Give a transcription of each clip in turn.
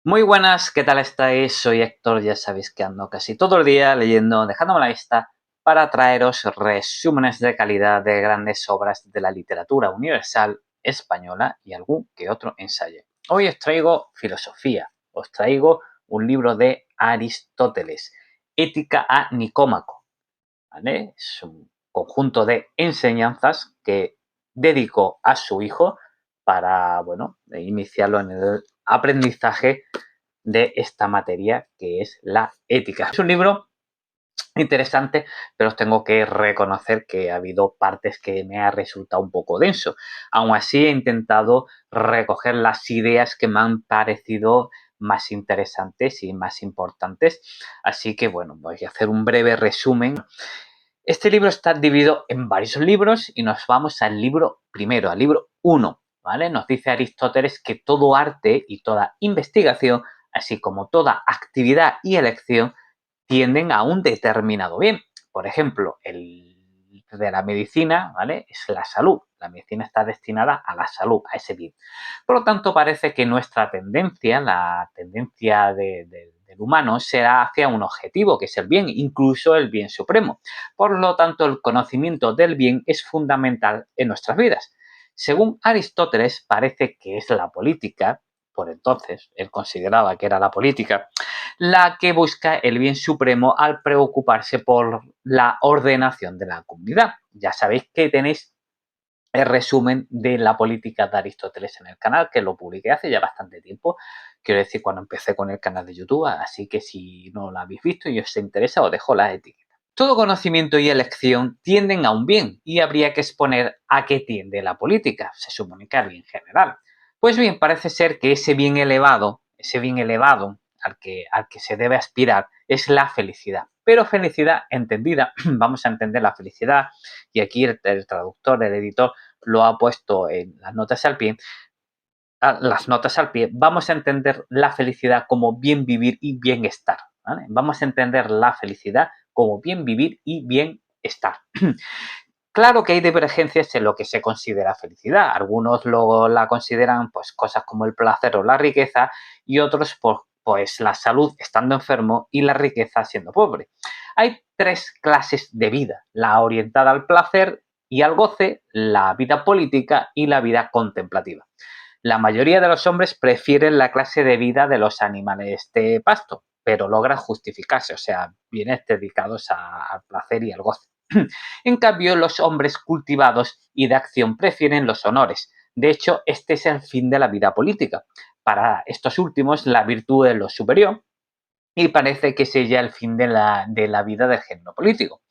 Muy buenas, ¿qué tal estáis? Soy Héctor, ya sabéis que ando casi todo el día leyendo, dejándome la vista para traeros resúmenes de calidad de grandes obras de la literatura universal española y algún que otro ensayo. Hoy os traigo filosofía, os traigo un libro de Aristóteles, Ética a Nicómaco, ¿vale? Es un conjunto de enseñanzas que dedicó a su hijo para, bueno, iniciarlo en el aprendizaje de esta materia que es la ética. Es un libro interesante, pero os tengo que reconocer que ha habido partes que me ha resultado un poco denso. Aún así he intentado recoger las ideas que me han parecido más interesantes y más importantes. Así que bueno, voy a hacer un breve resumen. Este libro está dividido en varios libros y nos vamos al libro primero, al libro 1, ¿vale? Nos dice Aristóteles que todo arte y toda investigación, así como toda actividad y elección, tienden a un determinado bien. Por ejemplo, el de la medicina, ¿vale? Es la salud. La medicina está destinada a la salud, a ese bien. Por lo tanto, parece que nuestra tendencia, la tendencia del humano, será hacia un objetivo, que es el bien, incluso el bien supremo. Por lo tanto, el conocimiento del bien es fundamental en nuestras vidas. Según Aristóteles, parece que es la política, por entonces, él consideraba que era la política, la que busca el bien supremo al preocuparse por la ordenación de la comunidad. Ya sabéis que tenéis el resumen de la política de Aristóteles en el canal, que lo publiqué hace ya bastante tiempo, quiero decir, cuando empecé con el canal de YouTube, así que si no lo habéis visto y os interesa, os dejo la etiqueta. Todo conocimiento y elección tienden a un bien y habría que exponer a qué tiende la política, se supone que al bien general. Pues bien, parece ser que ese bien elevado al que se debe aspirar es la felicidad. Pero felicidad entendida, vamos a entender la felicidad, y aquí el traductor, el editor, lo ha puesto en las notas al pie, vamos a entender la felicidad como bien vivir y bienestar, ¿vale? Vamos a entender la felicidad como bien vivir y bienestar. Claro que hay divergencias en lo que se considera felicidad. Algunos la consideran pues cosas como el placer o la riqueza y otros pues la salud estando enfermo y la riqueza siendo pobre. Hay tres clases de vida: la orientada al placer y al goce, la vida política y la vida contemplativa. La mayoría de los hombres prefieren la clase de vida de los animales de pasto, pero logran justificarse, o sea, bienes dedicados al placer y al goce. En cambio, los hombres cultivados y de acción prefieren los honores. De hecho, este es el fin de la vida política. Para estos últimos, la virtud es lo superior y parece que sería el fin de la vida del género político.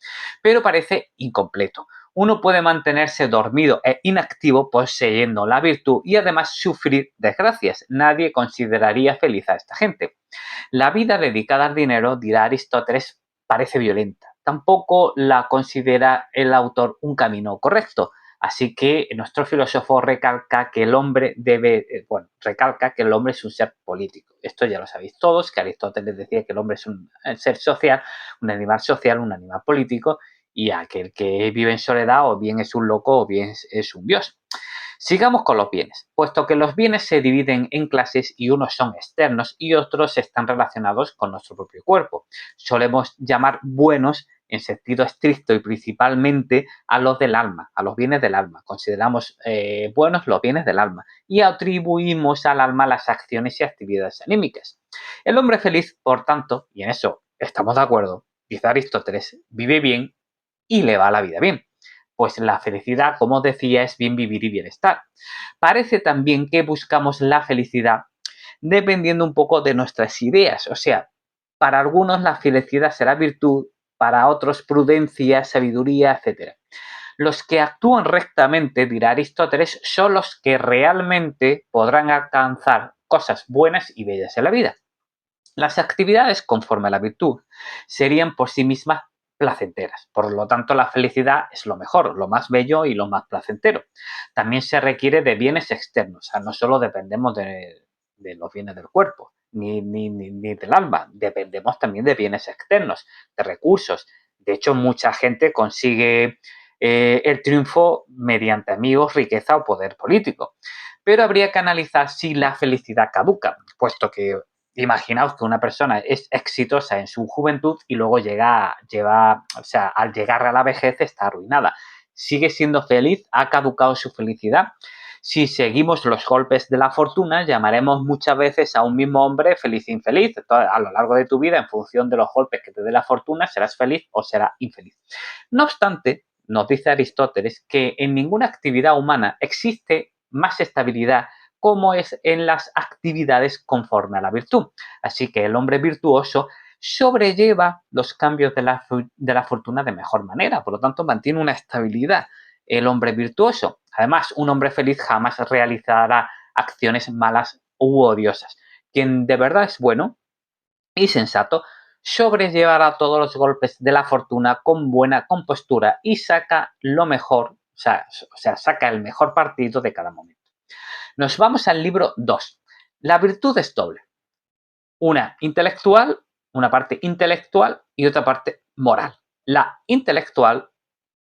Pero parece incompleto. Uno puede mantenerse dormido e inactivo poseyendo la virtud y además sufrir desgracias. Nadie consideraría feliz a esta gente. La vida dedicada al dinero, dirá Aristóteles, parece violenta. Tampoco la considera el autor un camino correcto. Así que nuestro filósofo recalca que el hombre recalca que el hombre es un ser político. Esto ya lo sabéis todos, que Aristóteles decía que el hombre es un ser social, un animal político, y aquel que vive en soledad o bien es un loco o bien es un dios. Sigamos con los bienes, puesto que los bienes se dividen en clases y unos son externos y otros están relacionados con nuestro propio cuerpo. Solemos llamar buenos en sentido estricto y principalmente a los del alma, a los bienes del alma. Consideramos buenos los bienes del alma y atribuimos al alma las acciones y actividades anímicas. El hombre feliz, por tanto, y en eso estamos de acuerdo, dice Aristóteles, vive bien y le va la vida bien. Pues la felicidad, como decía, es bien vivir y bienestar. Parece también que buscamos la felicidad dependiendo un poco de nuestras ideas. O sea, para algunos la felicidad será virtud, para otros prudencia, sabiduría, etc. Los que actúan rectamente, dirá Aristóteles, son los que realmente podrán alcanzar cosas buenas y bellas en la vida. Las actividades conforme a la virtud serían por sí mismas placenteras. Por lo tanto, la felicidad es lo mejor, lo más bello y lo más placentero. También se requiere de bienes externos, o sea, no solo dependemos de los bienes del cuerpo ni del alma, dependemos también de bienes externos, de recursos. De hecho, mucha gente consigue el triunfo mediante amigos, riqueza o poder político. Pero habría que analizar si la felicidad caduca, puesto que Imaginaos que una persona es exitosa en su juventud y luego al llegar a la vejez está arruinada. ¿Sigue siendo feliz? ¿Ha caducado su felicidad? Si seguimos los golpes de la fortuna, llamaremos muchas veces a un mismo hombre feliz e infeliz. Entonces, a lo largo de tu vida, en función de los golpes que te dé la fortuna, serás feliz o serás infeliz. No obstante, nos dice Aristóteles que en ninguna actividad humana existe más estabilidad como es en las actividades conforme a la virtud. Así que el hombre virtuoso sobrelleva los cambios de la fortuna de mejor manera, por lo tanto mantiene una estabilidad. El hombre virtuoso, además, un hombre feliz jamás realizará acciones malas u odiosas. Quien de verdad es bueno y sensato sobrellevará todos los golpes de la fortuna con buena compostura y saca lo mejor, saca el mejor partido de cada momento. Nos vamos al libro 2. La virtud es doble. Una intelectual, una parte intelectual y otra parte moral. La intelectual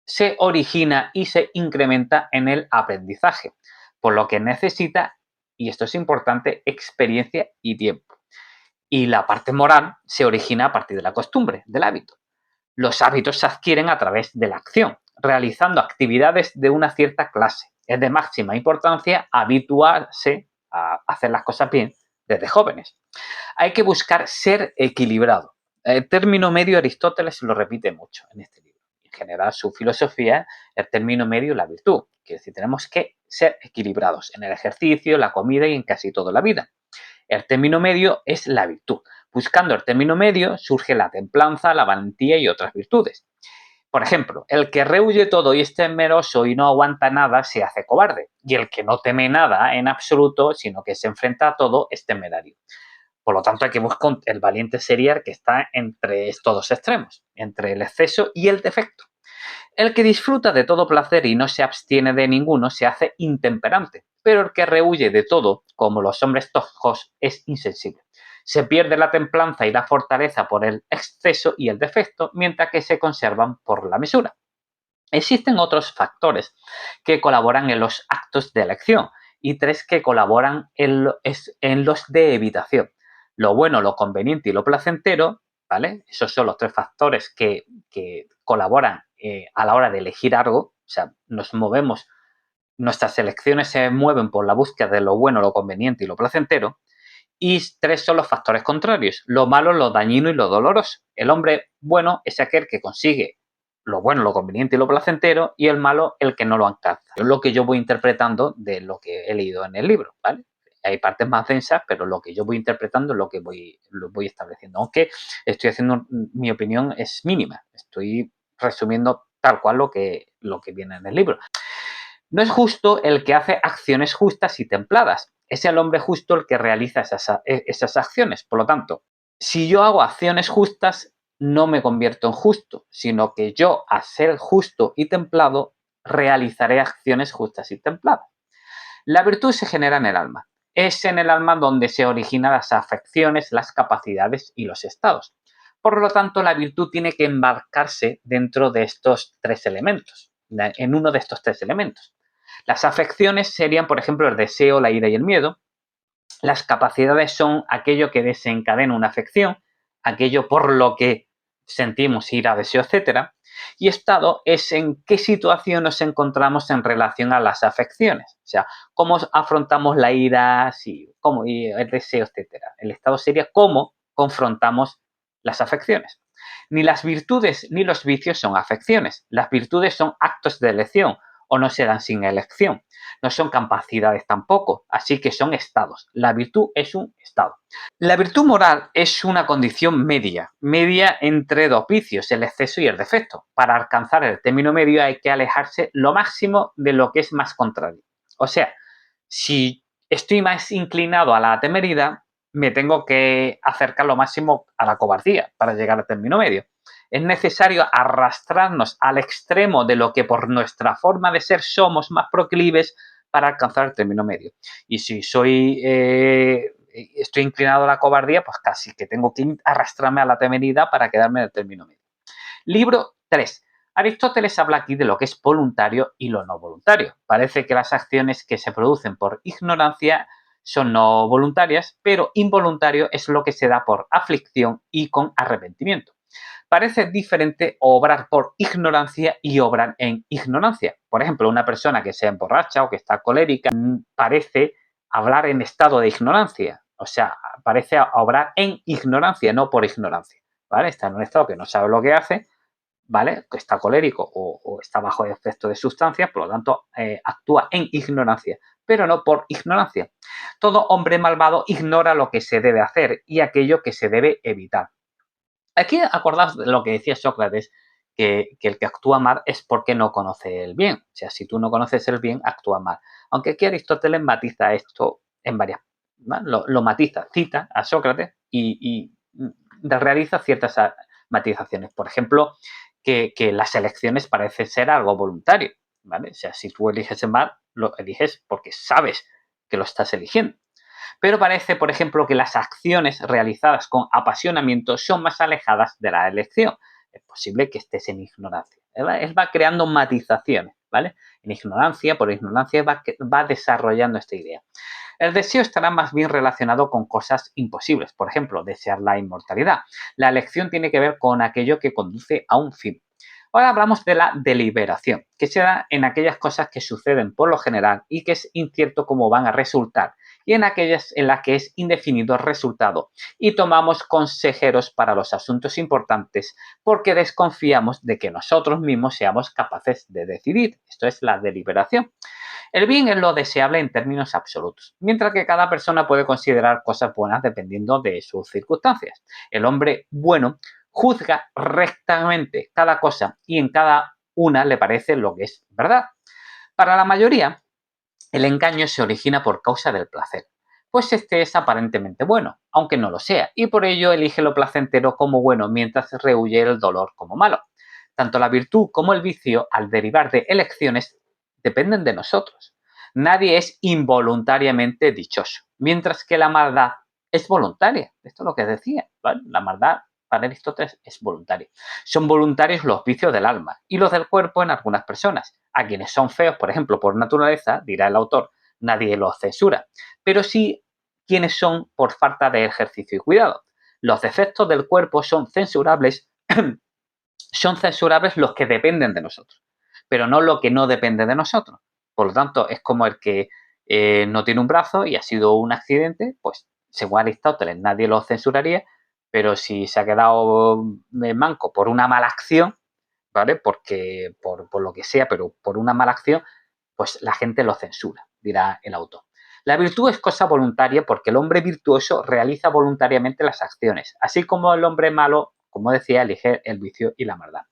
se origina y se incrementa en el aprendizaje, por lo que necesita, y esto es importante, experiencia y tiempo. Y la parte moral se origina a partir de la costumbre, del hábito. Los hábitos se adquieren a través de la acción, realizando actividades de una cierta clase. Es de máxima importancia habituarse a hacer las cosas bien desde jóvenes. Hay que buscar ser equilibrado. El término medio Aristóteles lo repite mucho en este libro. En general, su filosofía, el término medio y la virtud. Quiere decir, tenemos que ser equilibrados en el ejercicio, la comida y en casi toda la vida. El término medio es la virtud. Buscando el término medio surge la templanza, la valentía y otras virtudes. Por ejemplo, el que rehuye todo y es temeroso y no aguanta nada se hace cobarde. Y el que no teme nada en absoluto, sino que se enfrenta a todo, es temerario. Por lo tanto, hay que buscar el valiente sería el que está entre estos dos extremos, entre el exceso y el defecto. El que disfruta de todo placer y no se abstiene de ninguno se hace intemperante, pero el que rehuye de todo, como los hombres toscos, es insensible. Se pierde la templanza y la fortaleza por el exceso y el defecto, mientras que se conservan por la mesura. Existen otros factores que colaboran en los actos de elección y tres que colaboran en los de evitación. Lo bueno, lo conveniente y lo placentero, ¿vale? Esos son los tres factores que colaboran a la hora de elegir algo. O sea, nuestras elecciones se mueven por la búsqueda de lo bueno, lo conveniente y lo placentero. Y tres son los factores contrarios, lo malo, lo dañino y lo doloroso. El hombre bueno es aquel que consigue lo bueno, lo conveniente y lo placentero, y el malo el que no lo alcanza. Es lo que yo voy interpretando de lo que he leído en el libro, ¿vale? Hay partes más densas, pero lo que yo voy interpretando es lo que lo voy estableciendo. Aunque estoy haciendo, mi opinión es mínima. Estoy resumiendo tal cual lo que viene en el libro. No es justo el que hace acciones justas y templadas. Es el hombre justo el que realiza esas acciones. Por lo tanto, si yo hago acciones justas, no me convierto en justo, sino que yo, a ser justo y templado, realizaré acciones justas y templadas. La virtud se genera en el alma. Es en el alma donde se originan las afecciones, las capacidades y los estados. Por lo tanto, la virtud tiene que embarcarse dentro de estos tres elementos, en uno de estos tres elementos. Las afecciones serían, por ejemplo, el deseo, la ira y el miedo. Las capacidades son aquello que desencadena una afección, aquello por lo que sentimos ira, deseo, etc. Y estado es en qué situación nos encontramos en relación a las afecciones. O sea, cómo afrontamos la ira, y el deseo, etc. El estado sería cómo confrontamos las afecciones. Ni las virtudes ni los vicios son afecciones. Las virtudes son actos de elección o no se dan sin elección. No son capacidades tampoco, así que son estados. La virtud es un estado. La virtud moral es una condición media entre dos vicios, el exceso y el defecto. Para alcanzar el término medio hay que alejarse lo máximo de lo que es más contrario. O sea, si estoy más inclinado a la temeridad, me tengo que acercar lo máximo a la cobardía para llegar al término medio. Es necesario arrastrarnos al extremo de lo que por nuestra forma de ser somos más proclives para alcanzar el término medio. Y si estoy inclinado a la cobardía, pues casi que tengo que arrastrarme a la temeridad para quedarme en el término medio. Libro 3. Aristóteles habla aquí de lo que es voluntario y lo no voluntario. Parece que las acciones que se producen por ignorancia son no voluntarias, pero involuntario es lo que se da por aflicción y con arrepentimiento. Parece diferente obrar por ignorancia y obrar en ignorancia. Por ejemplo, una persona que se emborracha o que está colérica parece hablar en estado de ignorancia. O sea, parece obrar en ignorancia, no por ignorancia. ¿Vale? Está en un estado que no sabe lo que hace, ¿vale? Que está colérico o está bajo el efecto de sustancias, por lo tanto, actúa en ignorancia, pero no por ignorancia. Todo hombre malvado ignora lo que se debe hacer y aquello que se debe evitar. Aquí acordaos de lo que decía Sócrates, que el que actúa mal es porque no conoce el bien. O sea, si tú no conoces el bien, actúa mal. Aunque aquí Aristóteles matiza esto en varias, ¿no? Lo matiza, cita a Sócrates y realiza ciertas matizaciones. Por ejemplo, que las elecciones parecen ser algo voluntario, ¿vale? O sea, si tú eliges el mal, lo eliges porque sabes que lo estás eligiendo. Pero parece, por ejemplo, que las acciones realizadas con apasionamiento son más alejadas de la elección. Es posible que estés en ignorancia. Él va creando matizaciones, ¿vale? En ignorancia, por ignorancia, va desarrollando esta idea. El deseo estará más bien relacionado con cosas imposibles, por ejemplo, desear la inmortalidad. La elección tiene que ver con aquello que conduce a un fin. Ahora hablamos de la deliberación, que se da en aquellas cosas que suceden por lo general y que es incierto cómo van a resultar, y en aquellas en las que es indefinido el resultado, y tomamos consejeros para los asuntos importantes porque desconfiamos de que nosotros mismos seamos capaces de decidir. Esto es la deliberación. El bien es lo deseable en términos absolutos, mientras que cada persona puede considerar cosas buenas dependiendo de sus circunstancias. El hombre bueno juzga rectamente cada cosa y en cada una le parece lo que es verdad. Para la mayoría, el engaño se origina por causa del placer, pues este es aparentemente bueno, aunque no lo sea, y por ello elige lo placentero como bueno mientras rehúye el dolor como malo. Tanto la virtud como el vicio, al derivar de elecciones, dependen de nosotros. Nadie es involuntariamente dichoso, mientras que la maldad es voluntaria. Esto es lo que decía, ¿vale? La maldad para Aristóteles es voluntaria. Son voluntarios los vicios del alma y los del cuerpo en algunas personas. A quienes son feos, por ejemplo, por naturaleza, dirá el autor, nadie los censura, pero sí quienes son por falta de ejercicio y cuidado. Los defectos del cuerpo son censurables los que dependen de nosotros, pero no lo que no depende de nosotros. Por lo tanto, es como el que no tiene un brazo y ha sido un accidente, pues según Aristóteles nadie lo censuraría, pero si se ha quedado manco por una mala acción, ¿vale? Porque por lo que sea, pero por una mala acción, pues la gente lo censura, dirá el autor. La virtud es cosa voluntaria porque el hombre virtuoso realiza voluntariamente las acciones, así como el hombre malo, como decía, elige el vicio y la maldad.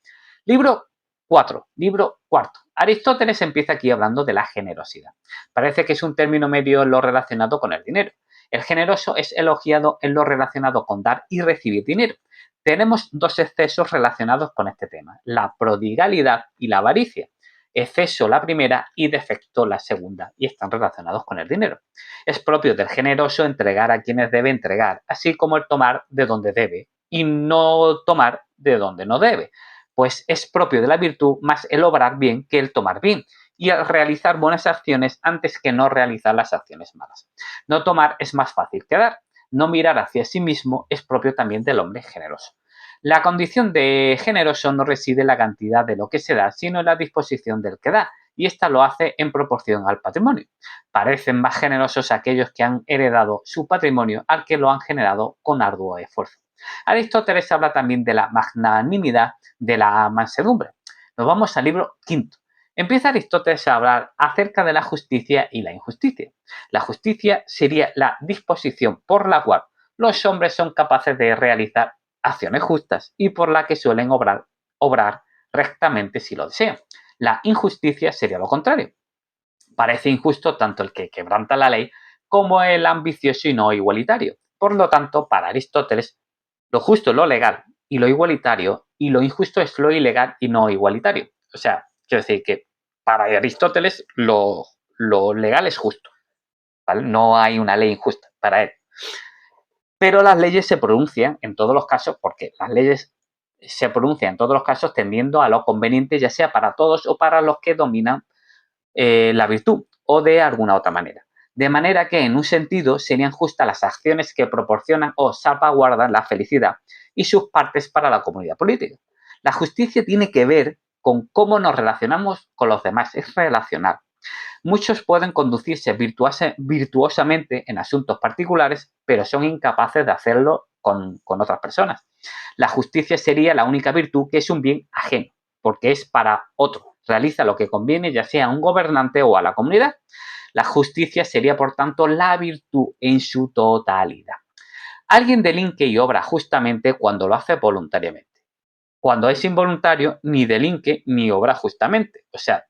Libro 4, libro cuarto. Aristóteles empieza aquí hablando de la generosidad. Parece que es un término medio en lo relacionado con el dinero. El generoso es elogiado en lo relacionado con dar y recibir dinero. Tenemos dos excesos relacionados con este tema, la prodigalidad y la avaricia. Exceso la primera y defecto la segunda, y están relacionados con el dinero. Es propio del generoso entregar a quienes debe entregar, así como el tomar de donde debe y no tomar de donde no debe, pues es propio de la virtud más el obrar bien que el tomar bien, y el realizar buenas acciones antes que no realizar las acciones malas. No tomar es más fácil que dar. No mirar hacia sí mismo es propio también del hombre generoso. La condición de generoso no reside en la cantidad de lo que se da, sino en la disposición del que da, y esta lo hace en proporción al patrimonio. Parecen más generosos aquellos que han heredado su patrimonio al que lo han generado con arduo esfuerzo. Aristóteles habla también de la magnanimidad, de la mansedumbre. Nos vamos al libro quinto. Empieza Aristóteles a hablar acerca de la justicia y la injusticia. La justicia sería la disposición por la cual los hombres son capaces de realizar acciones justas y por la que suelen obrar rectamente si lo desean. La injusticia sería lo contrario. Parece injusto tanto el que quebranta la ley como el ambicioso y no igualitario. Por lo tanto, para Aristóteles, lo justo es lo legal y lo igualitario, y lo injusto es lo ilegal y no igualitario. O sea, quiero decir que para Aristóteles lo legal es justo, ¿vale? No hay una ley injusta para él. Pero las leyes se pronuncian en todos los casos, porque las leyes se pronuncian en todos los casos tendiendo a lo conveniente, ya sea para todos o para los que dominan la virtud o de alguna otra manera. De manera que, en un sentido, serían justas las acciones que proporcionan o salvaguardan la felicidad y sus partes para la comunidad política. La justicia tiene que ver con cómo nos relacionamos con los demás, es relacional. Muchos pueden conducirse virtuosamente en asuntos particulares, pero son incapaces de hacerlo con otras personas. La justicia sería la única virtud que es un bien ajeno, porque es para otro. Realiza lo que conviene, ya sea a un gobernante o a la comunidad. La justicia sería, por tanto, la virtud en su totalidad. Alguien delinque y obra justamente cuando lo hace voluntariamente. Cuando es involuntario, ni delinque ni obra justamente. O sea,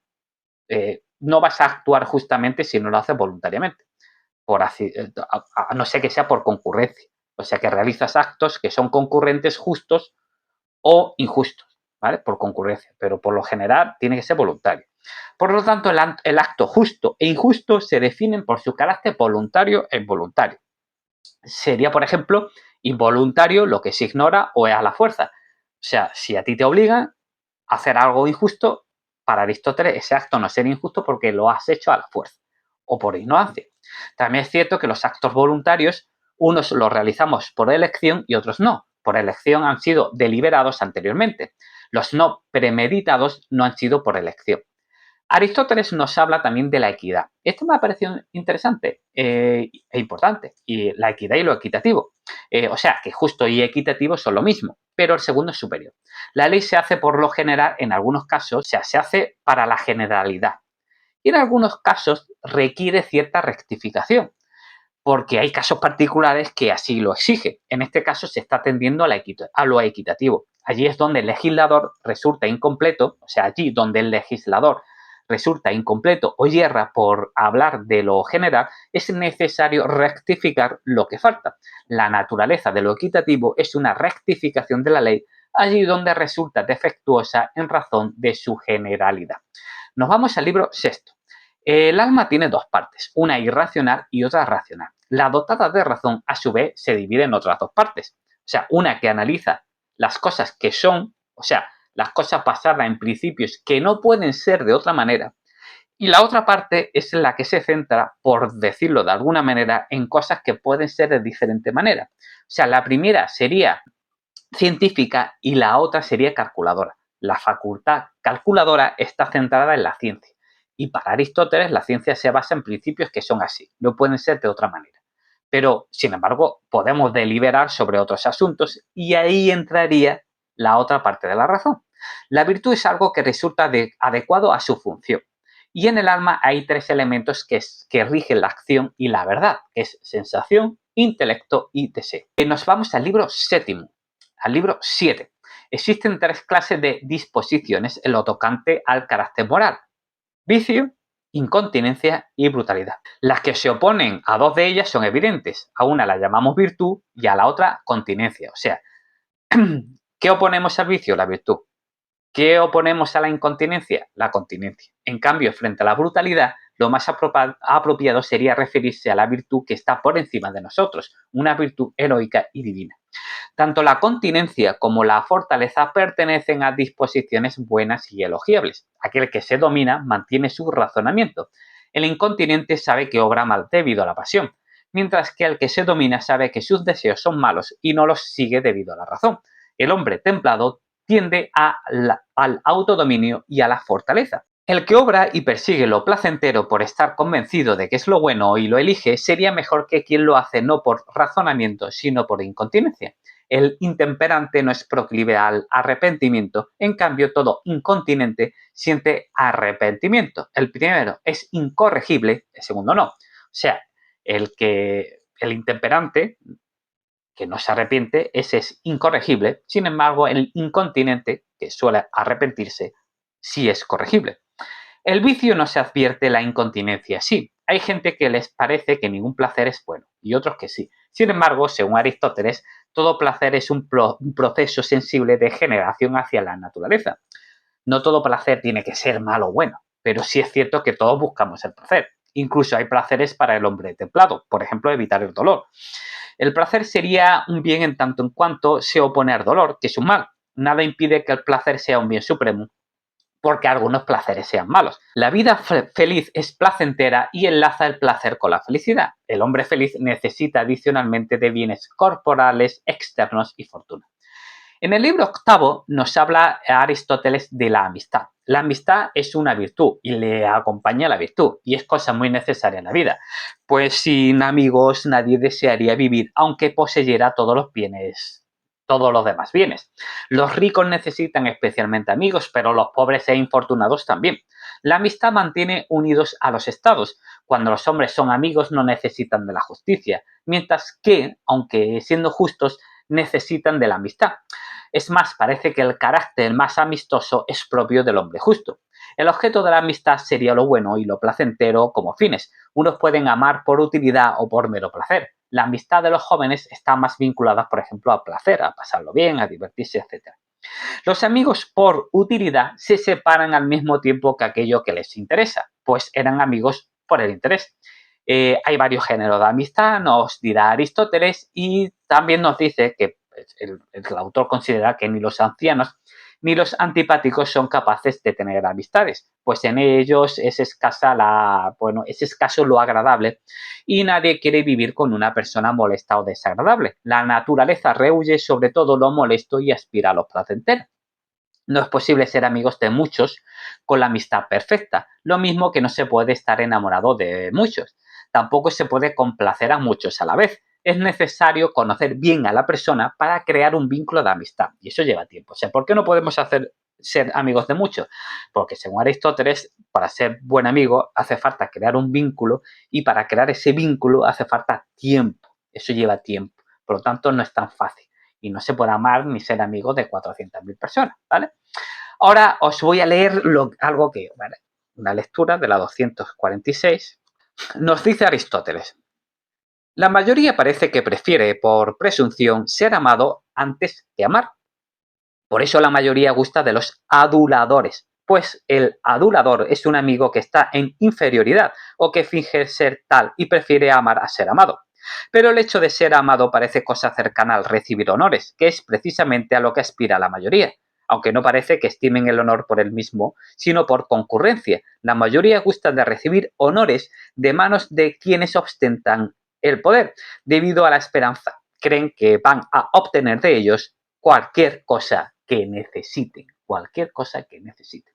no vas a actuar justamente si no lo haces voluntariamente, a no ser que sea por concurrencia. O sea, que realizas actos que son concurrentes, justos o injustos, ¿vale? Por concurrencia, pero por lo general tiene que ser voluntario. Por lo tanto, el acto justo e injusto se definen por su carácter voluntario e involuntario. Sería, por ejemplo, involuntario lo que se ignora o es a la fuerza. O sea, si a ti te obligan a hacer algo injusto, para Aristóteles ese acto no sería injusto porque lo has hecho a la fuerza o por ignorancia. También es cierto que los actos voluntarios, unos los realizamos por elección y otros no. Por elección han sido deliberados anteriormente. Los no premeditados no han sido por elección. Aristóteles nos habla también de la equidad. Esto me ha parecido interesante e importante, y la equidad y lo equitativo. O sea, que justo y equitativo son lo mismo, pero el segundo es superior. La ley se hace por lo general, en algunos casos, o sea, se hace para la generalidad. Y en algunos casos requiere cierta rectificación, porque hay casos particulares que así lo exigen. En este caso se está tendiendo a lo equitativo. Allí es donde el legislador resulta incompleto, o sea, allí donde el legislador resulta incompleto o yerra por hablar de lo general, es necesario rectificar lo que falta. La naturaleza de lo equitativo es una rectificación de la ley allí donde resulta defectuosa en razón de su generalidad. Nos vamos al libro sexto. El alma tiene dos partes, una irracional y otra racional. La dotada de razón, a su vez, se divide en otras dos partes. O sea, una que analiza las cosas que son, o sea, las cosas basadas en principios que no pueden ser de otra manera. Y la otra parte es la que se centra, por decirlo de alguna manera, en cosas que pueden ser de diferente manera. O sea, la primera sería científica y la otra sería calculadora. La facultad calculadora está centrada en la ciencia. Y para Aristóteles la ciencia se basa en principios que son así, no pueden ser de otra manera. Pero, sin embargo, podemos deliberar sobre otros asuntos y ahí entraría la otra parte de la razón. La virtud es algo que resulta adecuado a su función. Y en el alma hay tres elementos que rigen la acción y la verdad, que es sensación, intelecto y deseo. Nos vamos al libro séptimo, al libro 7. Existen tres clases de disposiciones en lo tocante al carácter moral: vicio, incontinencia y brutalidad. Las que se oponen a dos de ellas son evidentes. A una la llamamos virtud y a la otra continencia. O sea, ¿qué oponemos al vicio? La virtud. ¿Qué oponemos a la incontinencia? La continencia. En cambio, frente a la brutalidad, lo más apropiado sería referirse a la virtud que está por encima de nosotros, una virtud heroica y divina. Tanto la continencia como la fortaleza pertenecen a disposiciones buenas y elogiables. Aquel que se domina mantiene su razonamiento. El incontinente sabe que obra mal debido a la pasión, mientras que el que se domina sabe que sus deseos son malos y no los sigue debido a la razón. El hombre templado tiende al autodominio y a la fortaleza. El que obra y persigue lo placentero por estar convencido de que es lo bueno y lo elige sería mejor que quien lo hace no por razonamiento, sino por incontinencia. El intemperante no es proclive al arrepentimiento, en cambio todo incontinente siente arrepentimiento. El primero es incorregible, el segundo no. O sea, el intemperante, que no se arrepiente, ese es incorregible. Sin embargo, el incontinente, que suele arrepentirse, sí es corregible. El vicio no se advierte, la incontinencia sí. Hay gente que les parece que ningún placer es bueno y otros que sí. Sin embargo, según Aristóteles, todo placer es un proceso sensible de generación hacia la naturaleza. No todo placer tiene que ser malo o bueno, pero sí es cierto que todos buscamos el placer. Incluso hay placeres para el hombre templado, por ejemplo, evitar el dolor. El placer sería un bien en tanto en cuanto se opone al dolor, que es un mal. Nada impide que el placer sea un bien supremo, porque algunos placeres sean malos. La vida feliz es placentera y enlaza el placer con la felicidad. El hombre feliz necesita adicionalmente de bienes corporales, externos y fortuna. En el libro octavo nos habla Aristóteles de la amistad. La amistad es una virtud y le acompaña la virtud y es cosa muy necesaria en la vida, pues sin amigos nadie desearía vivir aunque poseyera todos los bienes, todos los demás bienes. Los ricos necesitan especialmente amigos, pero los pobres e infortunados también. La amistad mantiene unidos a los estados. Cuando los hombres son amigos no necesitan de la justicia, mientras que, aunque siendo justos, necesitan de la amistad. Es más, parece que el carácter más amistoso es propio del hombre justo. El objeto de la amistad sería lo bueno y lo placentero como fines. Unos pueden amar por utilidad o por mero placer. La amistad de los jóvenes está más vinculada, por ejemplo, al placer, a pasarlo bien, a divertirse, etc. Los amigos por utilidad se separan al mismo tiempo que aquello que les interesa, pues eran amigos por el interés. Hay varios géneros de amistad, nos dirá Aristóteles, y también nos dice que el autor considera que ni los ancianos ni los antipáticos son capaces de tener amistades, pues en ellos es escaso lo agradable y nadie quiere vivir con una persona molesta o desagradable. La naturaleza rehuye sobre todo lo molesto y aspira a lo placentero. No es posible ser amigos de muchos con la amistad perfecta, lo mismo que no se puede estar enamorado de muchos. Tampoco se puede complacer a muchos a la vez. Es necesario conocer bien a la persona para crear un vínculo de amistad y eso lleva tiempo. O sea, ¿por qué no podemos ser amigos de muchos? Porque según Aristóteles, para ser buen amigo hace falta crear un vínculo y para crear ese vínculo hace falta tiempo. Eso lleva tiempo. Por lo tanto, no es tan fácil y no se puede amar ni ser amigo de 400.000 personas, ¿vale? Ahora os voy a leer algo que, ¿vale? Una lectura de la 246. Nos dice Aristóteles: la mayoría parece que prefiere, por presunción, ser amado antes que amar. Por eso la mayoría gusta de los aduladores, pues el adulador es un amigo que está en inferioridad o que finge ser tal y prefiere amar a ser amado. Pero el hecho de ser amado parece cosa cercana al recibir honores, que es precisamente a lo que aspira la mayoría, aunque no parece que estimen el honor por el mismo, sino por concurrencia. La mayoría gusta de recibir honores de manos de quienes ostentan el poder, debido a la esperanza. Creen que van a obtener de ellos cualquier cosa que necesiten, cualquier cosa que necesiten.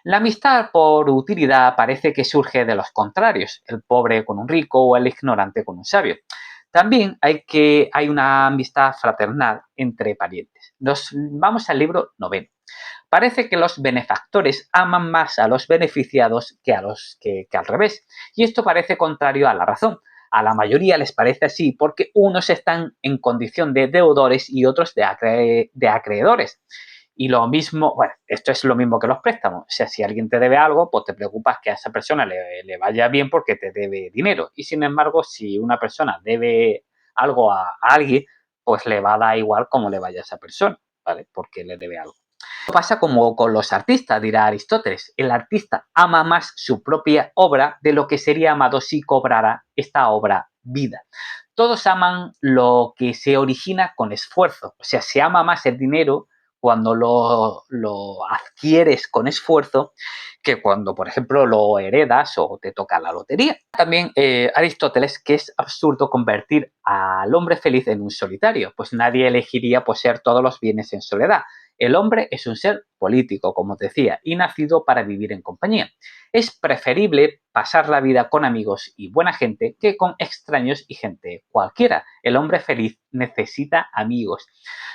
La amistad por utilidad parece que surge de los contrarios, el pobre con un rico o el ignorante con un sabio. También hay una amistad fraternal entre parientes. Vamos al libro noveno. Parece que los benefactores aman más a los beneficiados que al revés. Y esto parece contrario a la razón. A la mayoría les parece así porque unos están en condición de deudores y otros de acreedores. Y lo mismo, bueno, esto es lo mismo que los préstamos. O sea, si alguien te debe algo, pues te preocupas que a esa persona le vaya bien porque te debe dinero. Y sin embargo, si una persona debe algo a alguien, pues le va a dar igual cómo le vaya a esa persona, ¿vale? Porque le debe algo. Pasa como con los artistas, dirá Aristóteles. El artista ama más su propia obra de lo que sería amado si cobrara esta obra vida. Todos aman lo que se origina con esfuerzo. O sea, se ama más el dinero cuando lo adquieres con esfuerzo que cuando, por ejemplo, lo heredas o te toca la lotería. También Aristóteles que es absurdo convertir al hombre feliz en un solitario, pues nadie elegiría poseer todos los bienes en soledad. El hombre es un ser político, como te decía, y nacido para vivir en compañía. Es preferible pasar la vida con amigos y buena gente que con extraños y gente cualquiera. El hombre feliz necesita amigos.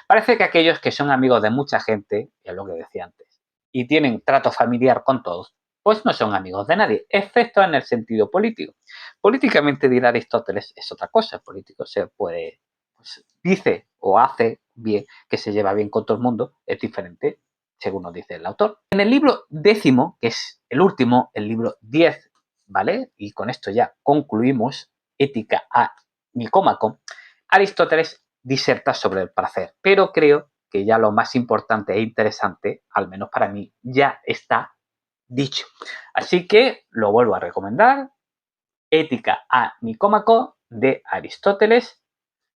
Parece que aquellos que son amigos de mucha gente, es lo que decía antes, y tienen trato familiar con todos, pues no son amigos de nadie, excepto en el sentido político. Políticamente, dirá Aristóteles, es otra cosa. El político se puede, pues, dice o hace bien que se lleva bien con todo el mundo, es diferente, según nos dice el autor. En el libro décimo, que es el último, el libro 10, ¿vale? Y con esto ya concluimos Ética a Nicómaco. Aristóteles diserta sobre el placer, pero creo que ya lo más importante e interesante, al menos para mí, ya está dicho. Así que lo vuelvo a recomendar. Ética a Nicómaco de Aristóteles.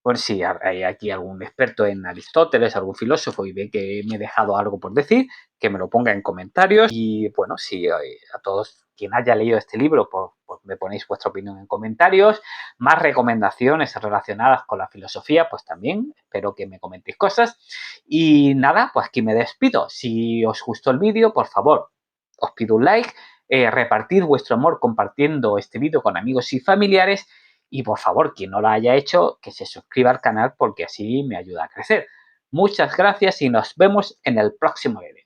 Pues sí, hay aquí algún experto en Aristóteles, algún filósofo y ve que me he dejado algo por decir, que me lo ponga en comentarios. Y bueno, si a todos quien haya leído este libro, pues me ponéis vuestra opinión en comentarios. Más recomendaciones relacionadas con la filosofía, pues también espero que me comentéis cosas. Y nada, pues aquí me despido. Si os gustó el vídeo, por favor, os pido un like, repartir vuestro amor compartiendo este vídeo con amigos y familiares. Y por favor, quien no lo haya hecho, que se suscriba al canal porque así me ayuda a crecer. Muchas gracias y nos vemos en el próximo vídeo.